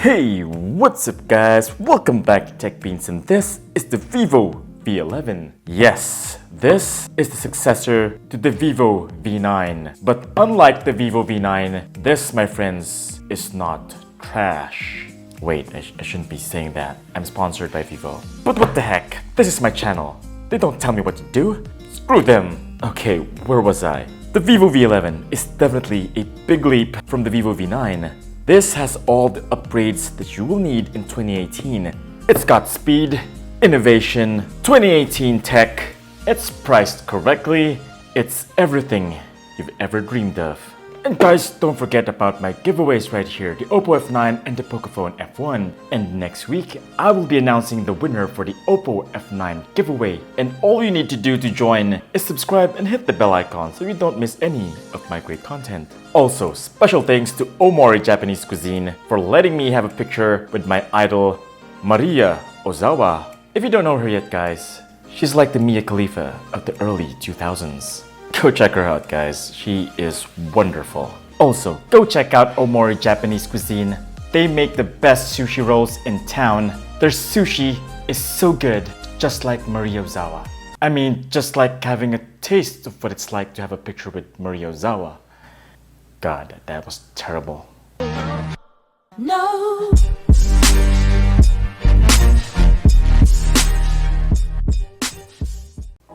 Hey, what's up guys? Welcome back to Tech Beans, and this is the Vivo V11. Yes, this is the successor to the Vivo V9. But unlike the Vivo V9, this, my friends, is not trash. Wait, I shouldn't be saying that. I'm sponsored by Vivo. But what the heck? This is my channel. They don't tell me what to do. Screw them. Okay, where was I? The Vivo V11 is definitely a big leap from the Vivo V9. This has all the upgrades that you will need in 2018. It's got speed, innovation, 2018 tech, it's priced correctly, it's everything you've ever dreamed of. And guys, don't forget about my giveaways right here, the OPPO F9 and the Pocophone F1. And next week, I will be announcing the winner for the OPPO F9 giveaway. And all you need to do to join is subscribe and hit the bell icon so you don't miss any of my great content. Also, special thanks to Omori Japanese Cuisine for letting me have a picture with my idol, Maria Ozawa. If you don't know her yet, guys, she's like the Mia Khalifa of the early 2000s. Go check her out, guys. She is wonderful. Also, go check out Omori Japanese Cuisine. They make the best sushi rolls in town. Their sushi is so good, just like Maria Ozawa. I mean, just like having a taste of what it's like to have a picture with Maria Ozawa. God, that was terrible. No.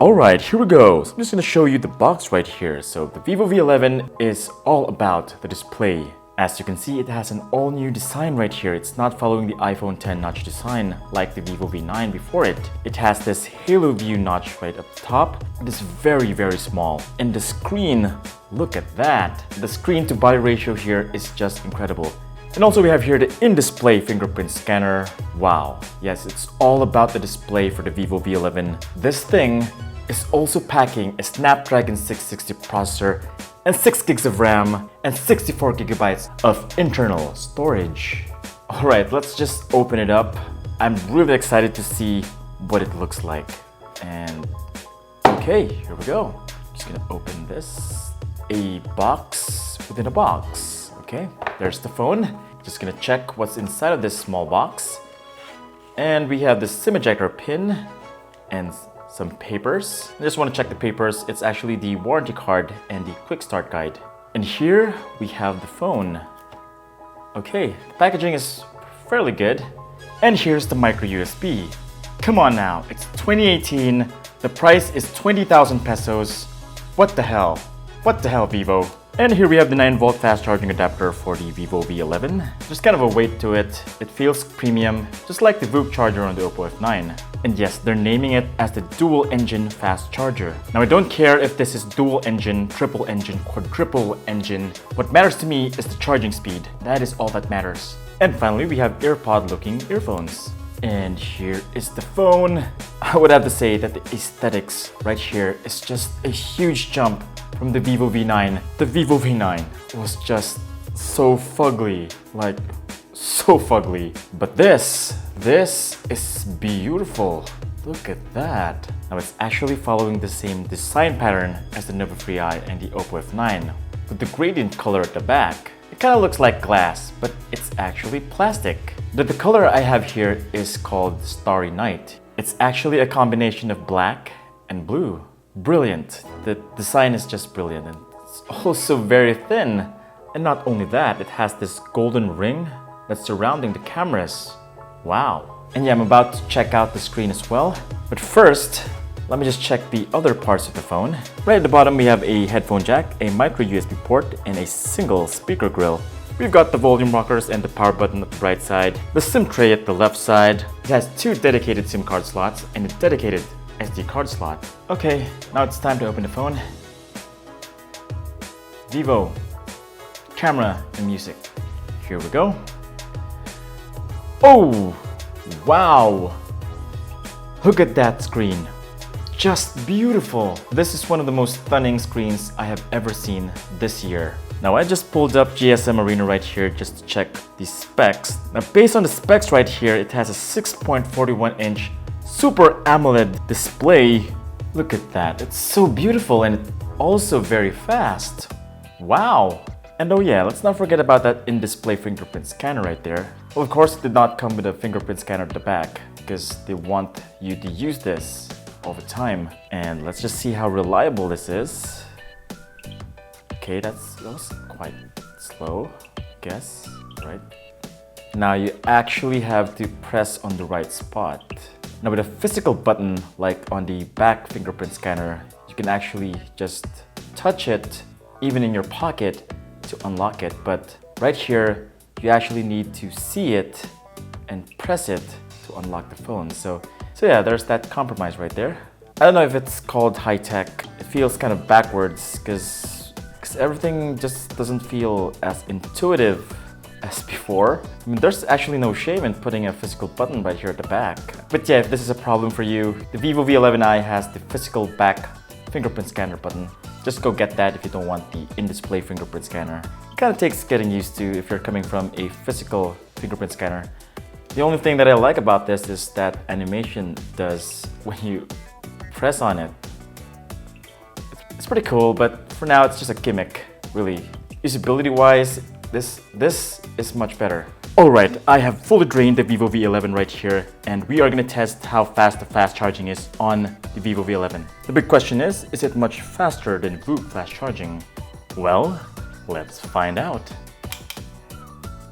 Alright, here we go. So I'm just going to show you the box right here. So the Vivo V11 is all about the display. As you can see, it has an all-new design right here. It's not following the iPhone X notch design like the Vivo V9 before it. It has this halo view notch right up top. It is very, very small. And the screen, look at that. The screen to body ratio here is just incredible. And also we have here the in-display fingerprint scanner. Wow. Yes, it's all about the display for the Vivo V11. This thing is also packing a Snapdragon 660 processor and 6 gigs of RAM and 64 gigabytes of internal storage. Alright, let's just open it up. I'm really excited to see what it looks like. And okay, here we go. Just gonna open this. A box within a box. Okay, there's the phone. Just gonna check what's inside of this small box. And we have the SIM ejector pin and some papers. I just want to check the papers. It's actually the warranty card and the quick start guide. And here we have the phone. Okay, the packaging is fairly good. And here's the micro USB. Come on now, it's 2018. The price is 20,000 pesos. What the hell? What the hell, Vivo? And here we have the 9-volt fast charging adapter for the Vivo V11. There's kind of a weight to it. It feels premium, just like the VOOC charger on the OPPO F9. And yes, they're naming it as the dual engine fast charger. Now I don't care if this is dual engine, triple engine, quadruple engine. What matters to me is the charging speed. That is all that matters. And finally, we have AirPod looking earphones. And here is the phone. I would have to say that the aesthetics right here is just a huge jump from the Vivo V9. The Vivo V9 was just so fugly, like so fugly. But this is beautiful. Look at that. Now it's actually following the same design pattern as the Nova Free Eye and the OPPO F9 with the gradient color at the back. It kind of looks like glass, but it's actually plastic. The color I have here is called Starry Night. It's actually a combination of black and blue. Brilliant. The design is just brilliant, and it's also very thin. And not only that, it has this golden ring that's surrounding the cameras. Wow. And yeah, I'm about to check out the screen as well. But first, let me just check the other parts of the phone. Right at the bottom, we have a headphone jack, a micro USB port, and a single speaker grill. We've got the volume rockers and the power button at the right side, the SIM tray at the left side. It has 2 dedicated SIM card slots and a dedicated SD card slot. Okay, now it's time to open the phone. Vivo, camera and music. Here we go. Oh, wow. Look at that screen. Just beautiful. This is one of the most stunning screens I have ever seen this year. Now I just pulled up GSM Arena right here just to check the specs. Now based on the specs right here, it has a 6.41-inch Super AMOLED display. Look at that, it's so beautiful and it's also very fast. Wow. And oh yeah, let's not forget about that in-display fingerprint scanner right there. Well, of course, it did not come with a fingerprint scanner at the back because they want you to use this all the time. And let's just see how reliable this is. Okay, that was quite slow, I guess, right? Now you actually have to press on the right spot. Now with a physical button, like on the back fingerprint scanner, you can actually just touch it even in your pocket to unlock it. But right here, you actually need to see it and press it to unlock the phone. So yeah, there's that compromise right there. I don't know if it's called high tech. It feels kind of backwards because everything just doesn't feel as intuitive as before. I mean, there's actually no shame in putting a physical button right here at the back. But yeah, if this is a problem for you, the Vivo V11i has the physical back fingerprint scanner button. Just go get that if you don't want the in-display fingerprint scanner. It kind of takes getting used to if you're coming from a physical fingerprint scanner. The only thing that I like about this is that animation does when you press on it. It's pretty cool, but for now it's just a gimmick, really. Usability-wise, this is much better. Alright, I have fully drained the Vivo V11 right here, and we are going to test how fast the fast charging is on the Vivo V11. The big question is it much faster than VOOC fast charging? Well, let's find out.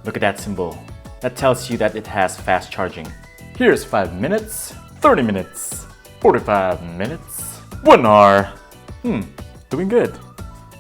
Look at that symbol. That tells you that it has fast charging. Here's 5 minutes, 30 minutes, 45 minutes, 1 hour. Doing good.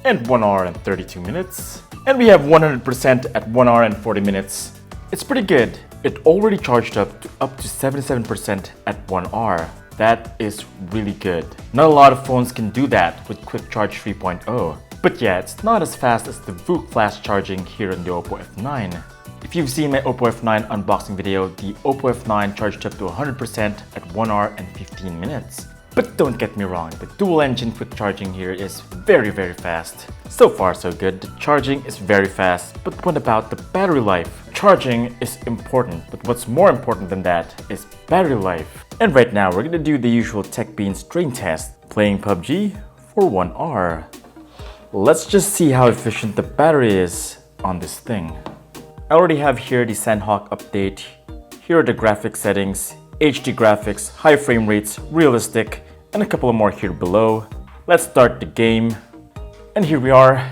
And 1 hour and 32 minutes. And we have 100% at 1 hour and 40 minutes. It's pretty good. It already charged up to 77% at 1 hour. That is really good. Not a lot of phones can do that with Quick Charge 3.0. But yeah, it's not as fast as the VOOC fast charging here on the OPPO F9. If you've seen my OPPO F9 unboxing video, the OPPO F9 charged up to 100% at 1 hour and 15 minutes. But don't get me wrong, the dual engine quick charging here is very fast. So far so good, the charging is very fast, but what about the battery life? Charging is important, but what's more important than that is battery life. And right now we're gonna do the usual TechBeans drain test, playing PUBG for 1 hour. Let's just see how efficient the battery is on this thing. I already have here the Sandhawk update. Here are the graphics settings, HD graphics, high frame rates, realistic, and a couple more here below. Let's start the game. And here we are.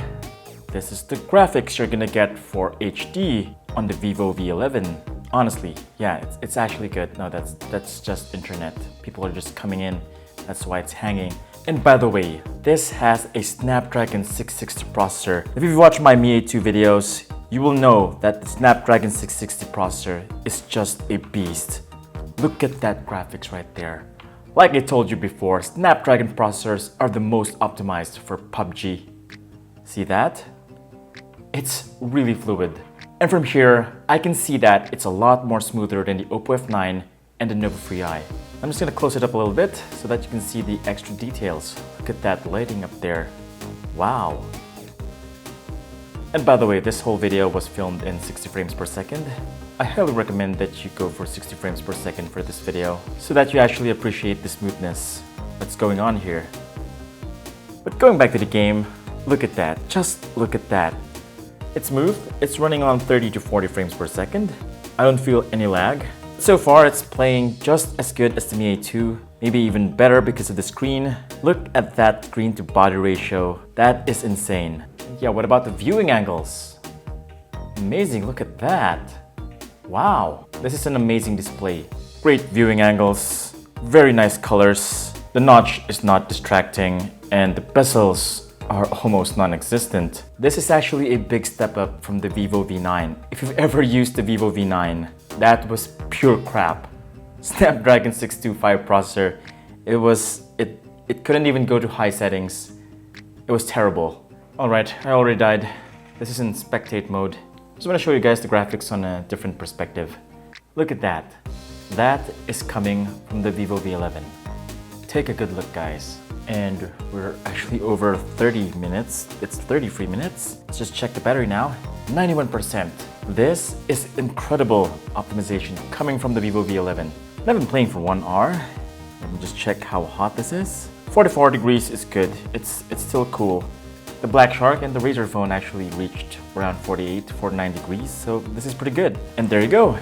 This is the graphics you're gonna get for HD on the Vivo V11. Honestly, yeah, it's actually good. No, that's just internet. People are just coming in. That's why it's hanging. And by the way, this has a Snapdragon 660 processor. If you've watched my Mi A2 videos, you will know that the Snapdragon 660 processor is just a beast. Look at that graphics right there. Like I told you before, Snapdragon processors are the most optimized for PUBG. See that? It's really fluid. And from here, I can see that it's a lot more smoother than the OPPO F9 and the Nova Free-i. I'm just gonna close it up a little bit so that you can see the extra details. Look at that lighting up there. Wow. And by the way, this whole video was filmed in 60 frames per second. I highly recommend that you go for 60 frames per second for this video so that you actually appreciate the smoothness that's going on here. But going back to the game, look at that, just look at that. It's smooth, it's running on 30 to 40 frames per second. I don't feel any lag. So far it's playing just as good as the Mi A2, maybe even better because of the screen. Look at that screen to body ratio, that is insane. Yeah, what about the viewing angles? Amazing, look at that. Wow, this is an amazing display. Great viewing angles, very nice colors. The notch is not distracting and the bezels are almost non-existent. This is actually a big step up from the Vivo V9. If you've ever used the Vivo V9, that was pure crap. Snapdragon 625 processor, it couldn't even go to high settings. It was terrible. Alright, I already died. This is in spectate mode. Just want to show you guys the graphics on a different perspective. Look at that. That is coming from the Vivo V11. Take a good look, guys. And we're actually over 30 minutes. It's 33 minutes. Let's just check the battery now. 91%. This is incredible optimization coming from the Vivo V11. I've been playing for 1 hour. Let me just check how hot this is. 44 degrees is good. It's still cool. The Black Shark and the Razer phone actually reached around 48 to 49 degrees, so this is pretty good. And there you go.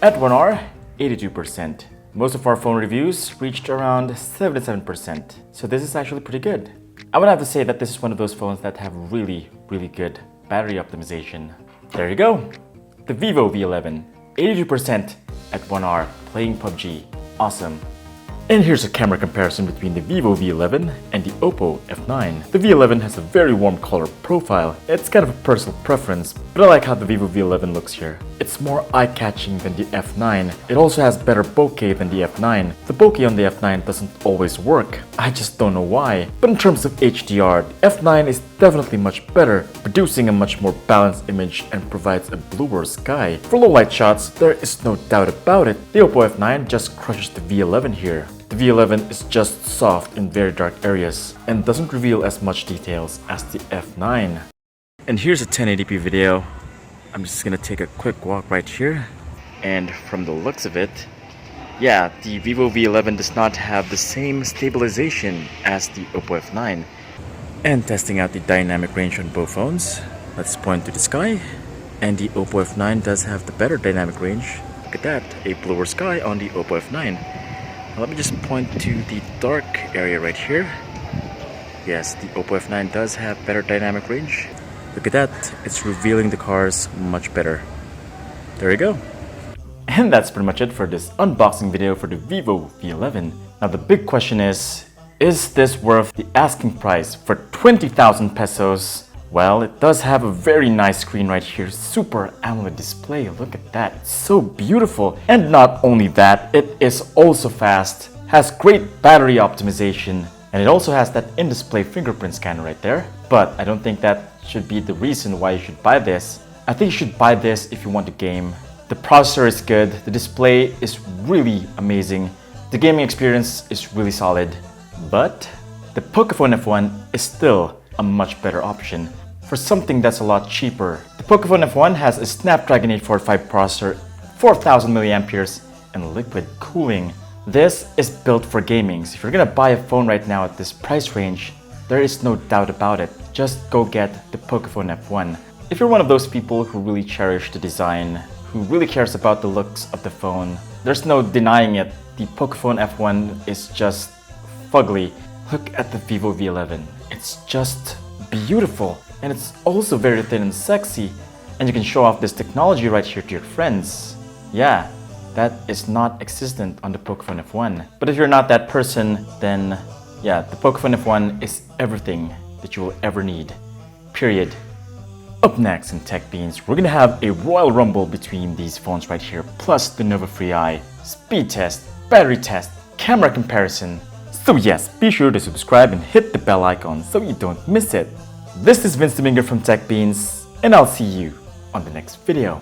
At 1R, 82%. Most of our phone reviews reached around 77%, so this is actually pretty good. I would have to say that this is one of those phones that have really good battery optimization. There you go. The Vivo V11, 82% at 1R, playing PUBG. Awesome. And here's a camera comparison between the Vivo V11 and the OPPO F9. The V11 has a very warm color profile. It's kind of a personal preference, but I like how the Vivo V11 looks here. It's more eye-catching than the F9. It also has better bokeh than the F9. The bokeh on the F9 doesn't always work. I just don't know why. But in terms of HDR, the F9 is definitely much better, producing a much more balanced image and provides a bluer sky. For low-light shots, there is no doubt about it. The OPPO F9 just crushes the V11 here. The V11 is just soft in very dark areas and doesn't reveal as much details as the F9. And here's a 1080p video. I'm just gonna take a quick walk right here, and from the looks of it, yeah, the Vivo V11 does not have the same stabilization as the OPPO F9. And testing out the dynamic range on both phones, let's point to the sky, and the OPPO F9 does have the better dynamic range. Look at that, a bluer sky on the OPPO F9. Now let me just point to the dark area right here. Yes, the OPPO F9 does have better dynamic range. Look at that, it's revealing the cars much better. There you go. And that's pretty much it for this unboxing video for the Vivo V11. Now the big question is this worth the asking price for 20,000 pesos? Well, it does have a very nice screen right here, Super AMOLED display. Look at that, it's so beautiful. And not only that, it is also fast, has great battery optimization, and it also has that in-display fingerprint scanner right there. But I don't think that should be the reason why you should buy this. I think you should buy this if you want to game. The processor is good, the display is really amazing, the gaming experience is really solid, but the Pocophone F1 is still a much better option for something that's a lot cheaper. The Pocophone F1 has a Snapdragon 845 processor, 4000 mAh, and liquid cooling. This is built for gaming, so if you're gonna buy a phone right now at this price range, there is no doubt about it. Just go get the Pocophone F1. If you're one of those people who really cherish the design, who really cares about the looks of the phone, there's no denying it. The Pocophone F1 is just fugly. Look at the Vivo V11. It's just beautiful, and it's also very thin and sexy, and you can show off this technology right here to your friends. Yeah, that is not existent on the Pocophone F1. But if you're not that person, then yeah, the Pocophone F1 is everything that you will ever need. Period. Up next in Tech Beans, we're gonna have a Royal Rumble between these phones right here, plus the Nova Free Eye, speed test, battery test, camera comparison. So yes, be sure to subscribe and hit the bell icon so you don't miss it. This is Vince Domingo from Tech Beans, and I'll see you on the next video.